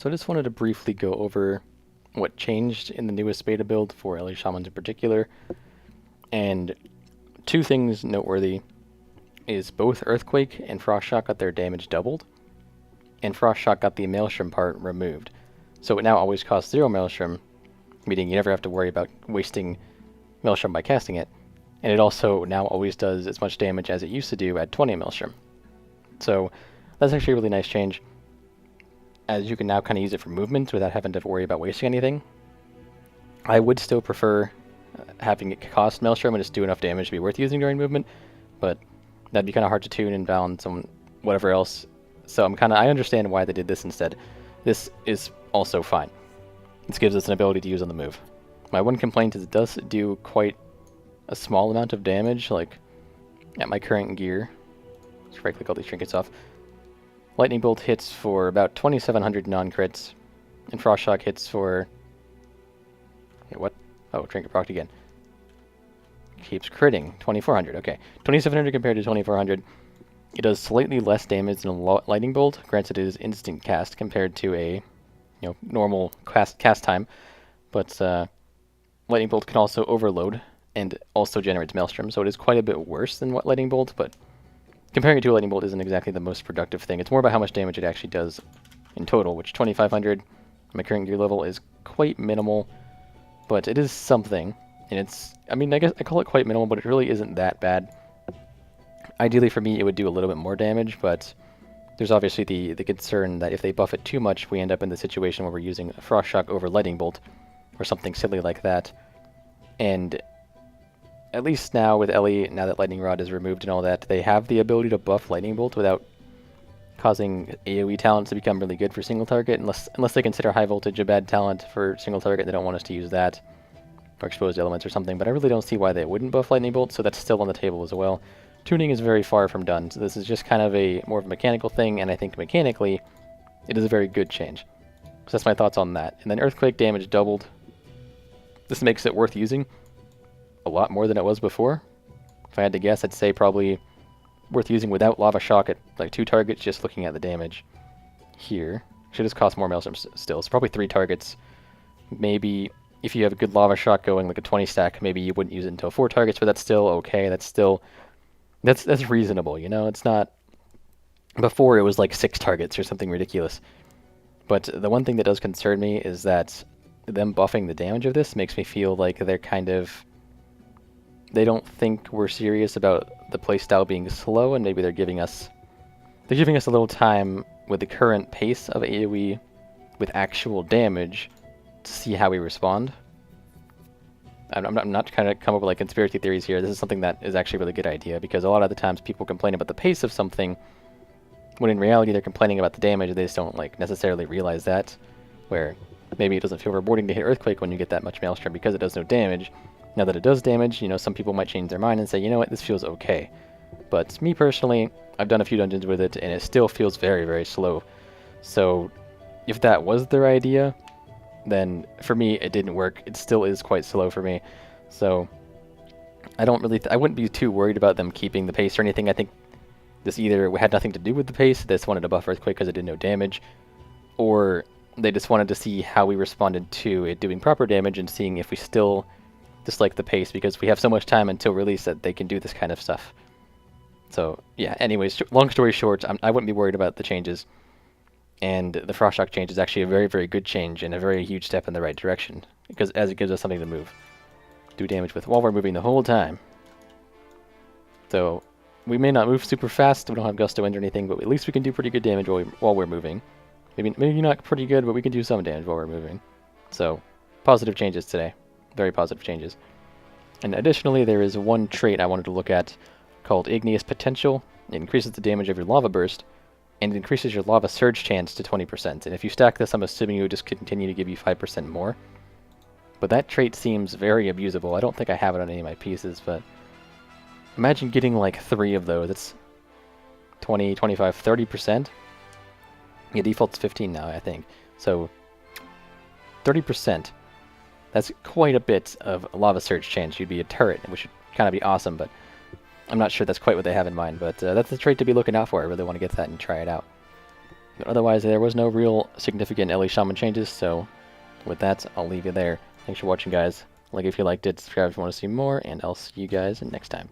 So I just wanted to briefly go over what changed in the newest beta build for LA Shamans in particular. And two things noteworthy is both Earthquake and Frost Shock got their damage doubled, and Frost Shock got the Maelstrom part removed. So it now always costs 0 Maelstrom, meaning you never have to worry about wasting Maelstrom by casting it. And it also now always does as much damage as it used to do at 20 Maelstrom. So that's actually a really nice change, as you can now kind of use it for movement without having to worry about wasting anything. I would still prefer having it cost Maelstrom and just do enough damage to be worth using during movement, but that'd be kind of hard to tune and balance on whatever else. So I understand why they did this instead. This is also fine. This gives us an ability to use on the move. My one complaint is it does do quite a small amount of damage, like at my current gear. Let's right click all these trinkets off. Lightning Bolt hits for about 2,700 non-crits, and Frost Shock hits for... Wait, what? Oh, trinket procced again. Keeps critting. 2,400, okay. 2,700 compared to 2,400. It does slightly less damage than a Lightning Bolt. Granted, it is instant cast compared to a normal cast time, but Lightning Bolt can also overload and also generates Maelstrom, so it is quite a bit worse than what Lightning Bolt, but comparing it to a Lightning Bolt isn't exactly the most productive thing. It's more about how much damage it actually does in total, which 2,500 my current gear level is quite minimal, but it is something. And it's, I guess I call it quite minimal, but it really isn't that bad. Ideally for me, it would do a little bit more damage, but there's obviously the concern that if they buff it too much, we end up in the situation where we're using a Frost Shock over Lightning Bolt, or something silly like that. And at least now with Ellie, now that Lightning Rod is removed and all that, they have the ability to buff Lightning Bolt without causing AoE talents to become really good for single target, unless they consider High Voltage a bad talent for single target. They don't want us to use that, or exposed elements or something, but I really don't see why they wouldn't buff Lightning Bolt, so that's still on the table as well. Tuning is very far from done, so this is just kind of more of a mechanical thing, and I think mechanically it is a very good change. So that's my thoughts on that. And then Earthquake damage doubled. This makes it worth using a lot more than it was before. If I had to guess, I'd say probably worth using without Lava Shock at like 2 targets, just looking at the damage here. Should just cost more Maelstrom still, so probably 3 targets. Maybe if you have a good Lava Shock going, like a 20 stack, maybe you wouldn't use it until 4 targets, but that's still okay. That's reasonable, you know? It's not... Before it was like 6 targets or something ridiculous. But the one thing that does concern me is that them buffing the damage of this makes me feel like they're kind of... They don't think we're serious about the playstyle being slow, and maybe they're giving us a little time with the current pace of AoE with actual damage to see how we respond. I'm not trying to come up with like conspiracy theories here. This is something that is actually a really good idea, because a lot of the times people complain about the pace of something when in reality they're complaining about the damage. They just don't like necessarily realize that, where maybe it doesn't feel rewarding to hit Earthquake when you get that much Maelstrom because it does no damage. Now that it does damage, some people might change their mind and say, you know what, this feels okay. But me personally, I've done a few dungeons with it, and it still feels very, very slow. So if that was their idea, then for me it didn't work. It still is quite slow for me. So I wouldn't be too worried about them keeping the pace or anything. I think this either had nothing to do with the pace, they just wanted to buff Earthquake because it did no damage, or they just wanted to see how we responded to it doing proper damage and seeing if we still dislike the pace, because we have so much time until release that they can do this kind of stuff. So yeah, anyways, long story short, I wouldn't be worried about the changes, and the Frost Shock change is actually a very, very good change and a very huge step in the right direction, because as it gives us something to move. Do damage with while we're moving the whole time. So we may not move super fast, we don't have Gust to Wind or anything, but at least we can do pretty good damage while we're moving. Maybe not pretty good, but we can do some damage while we're moving. So positive changes today. Very positive changes. And additionally, there is one trait I wanted to look at called Igneous Potential. It increases the damage of your lava burst, and it increases your lava surge chance to 20%. And if you stack this, I'm assuming it would just continue to give you 5% more. But that trait seems very abusable. I don't think I have it on any of my pieces, but imagine getting like 3 of those. It's 20, 25, 30%. Yeah, default's 15 now, I think. So 30%. That's quite a bit of lava surge chance. You'd be a turret, which would kind of be awesome, but I'm not sure that's quite what they have in mind. But that's the trait to be looking out for. I really want to get that and try it out. But otherwise, there was no real significant LE Shaman changes, so with that, I'll leave you there. Thanks for watching, guys. Like if you liked it, subscribe if you want to see more, and I'll see you guys next time.